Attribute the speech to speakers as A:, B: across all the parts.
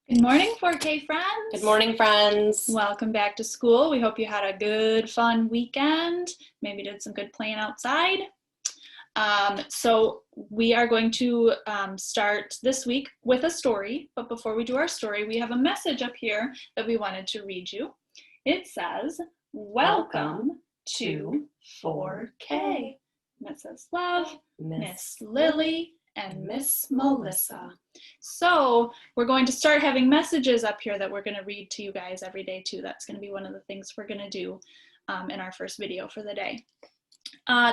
A: Good morning, 4K friends.
B: Good morning, friends.
A: Welcome back to school. We hope you had a good, fun weekend. Maybe did some good playing outside. So we are going to start this week with a story. But before we do our story, we have a message up here that we wanted to read you. It says, "Welcome to 4K." And it says, "Love, Miss Lily and Miss Melissa." So we're going to start having messages up here that we're going to read to you guys every day too. That's going to be one of the things we're going to do in our first video for the day.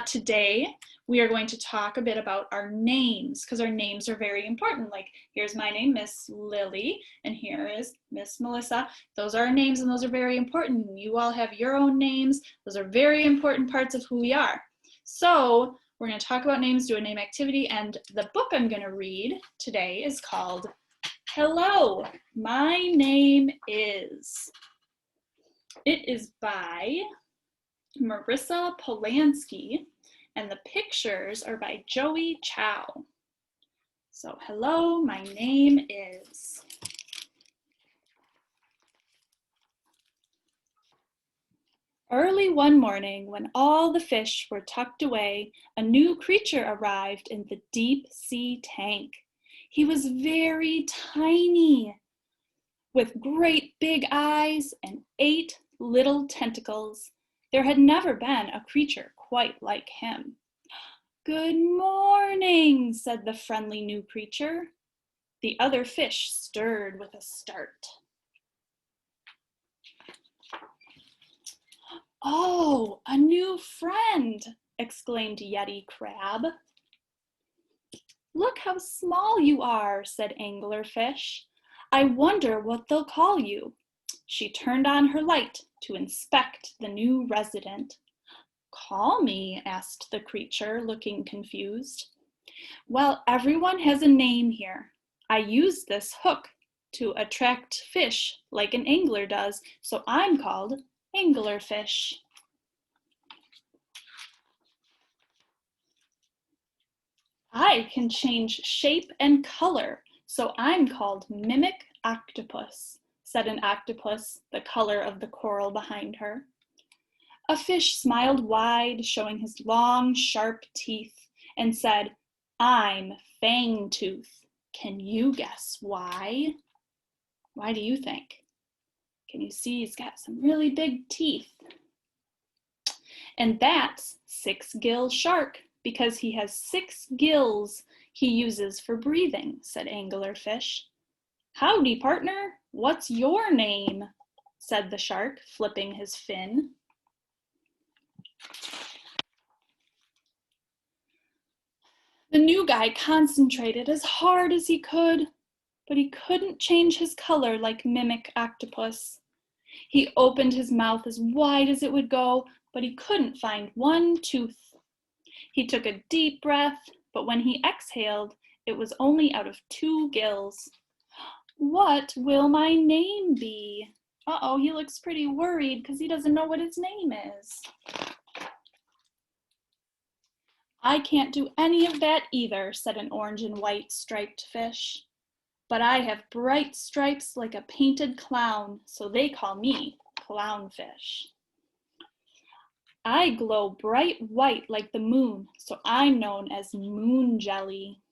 A: Today we are going to talk a bit about our names because our names are very important. Like here's my name, Miss Lily, and here is Miss Melissa. Those are our names and those are very important. You all have your own names. Those are very important parts of who we are. So we're going to talk about names, do a name activity, and the book I'm going to read today is called Hello, My Name Is. It is by Marissa Polanski, and the pictures are by Joey Chow. So, hello, my name is. Early one morning, when all the fish were tucked away, a new creature arrived in the deep sea tank. He was very tiny, with great big eyes and 8 little tentacles. There had never been a creature quite like him. "Good morning," said the friendly new creature. The other fish stirred with a start. "Oh, a new friend," exclaimed Yeti Crab. "Look how small you are," said Anglerfish. "I wonder what they'll call you." She turned on her light to inspect the new resident. "Call me?" asked the creature, looking confused. "Well, everyone has a name here. I use this hook to attract fish like an angler does, so I'm called Anglerfish." "I can change shape and color, so I'm called Mimic Octopus," said an octopus, the color of the coral behind her. A fish smiled wide, showing his long, sharp teeth, and said, "I'm Fangtooth. Can you guess why?" Why do you think? Can you see he's got some really big teeth? And that's Six-Gill Shark, because he has 6 gills he uses for breathing, said Anglerfish. "Howdy, partner. What's your name?" said the shark, flipping his fin. The new guy concentrated as hard as he could, but he couldn't change his color like Mimic Octopus. He opened his mouth as wide as it would go, but he couldn't find one tooth. He took a deep breath, but when he exhaled, it was only out of 2 gills. "What will my name be?" Uh-oh, he looks pretty worried because he doesn't know what his name is. "I can't do any of that either," said an orange and white striped fish. "But I have bright stripes like a painted clown, so they call me Clownfish." "I glow bright white like the moon, so I'm known as Moon Jelly,"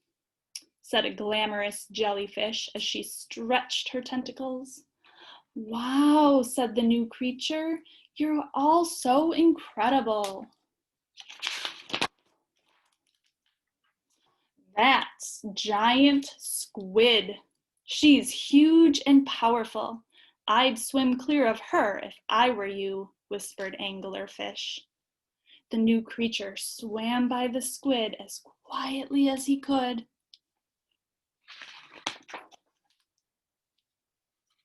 A: said a glamorous jellyfish as she stretched her tentacles. "Wow," said the new creature, "you're all so incredible." "That's Giant Squid. She's huge and powerful. I'd swim clear of her if I were you," whispered Anglerfish. The new creature swam by the squid as quietly as he could.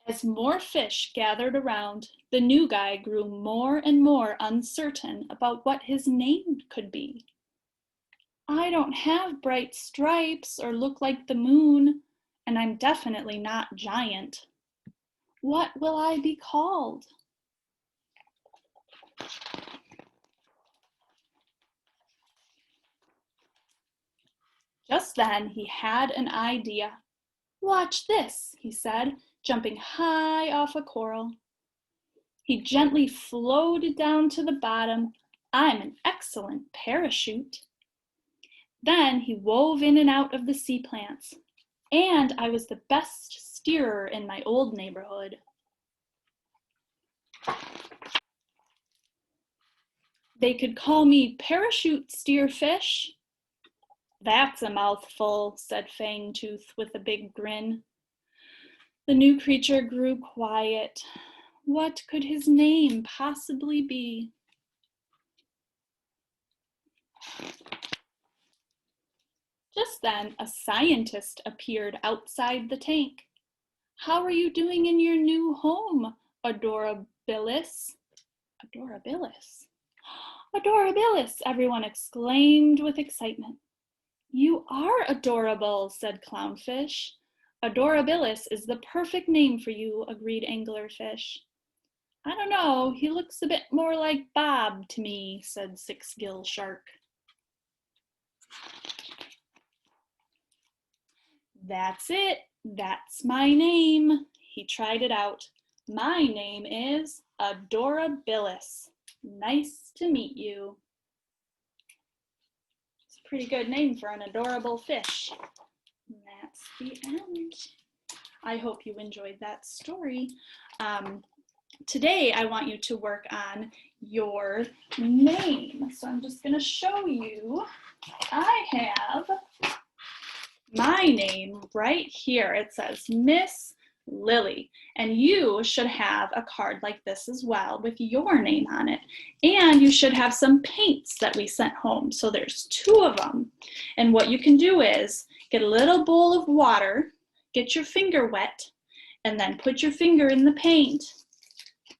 A: As more fish gathered around, the new guy grew more and more uncertain about what his name could be. "I don't have bright stripes or look like the moon, and I'm definitely not giant. What will I be called?" Just then he had an idea. "Watch this," he said. jumping high off a coral. He gently floated down to the bottom. I'm an excellent parachute. Then he wove in and out of the sea plants, and I was the best steerer in my old neighborhood. They could call me Parachute Steerfish. That's a mouthful, said Fangtooth with a big grin. The new creature grew quiet. What could his name possibly be? Just then, a scientist appeared outside the tank. How are you doing in your new home, Adorabilis? Adorabilis? Adorabilis, everyone exclaimed with excitement. You are adorable, said Clownfish. Adorabilis is the perfect name for you, agreed Anglerfish. I don't know, he looks a bit more like Bob to me, said Six-Gill Shark. That's it, that's my name. He tried it out. My name is Adorabilis. Nice to meet you. It's a pretty good name for an adorable fish. And that's the end. I hope you enjoyed that story. Today, I want you to work on your name. So I'm just going to show you. I have my name right here. It says Miss Lily, and you should have a card like this as well with your name on it, and you should have some paints that we sent home. So there's 2 of them, and what you can do is get a little bowl of water, get your finger wet, and then put your finger in the paint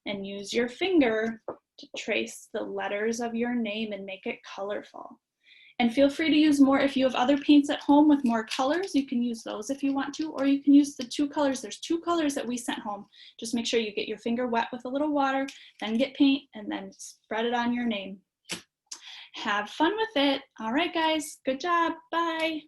A: and use your finger to trace the letters of your name and make it colorful. And feel free to use more. If you have other paints at home with more colors, you can use those if you want to, or you can use the 2 colors. There's 2 colors that we sent home. Just make sure you get your finger wet with a little water, then get paint, and then spread it on your name. Have fun with it. All right, guys, good job. Bye.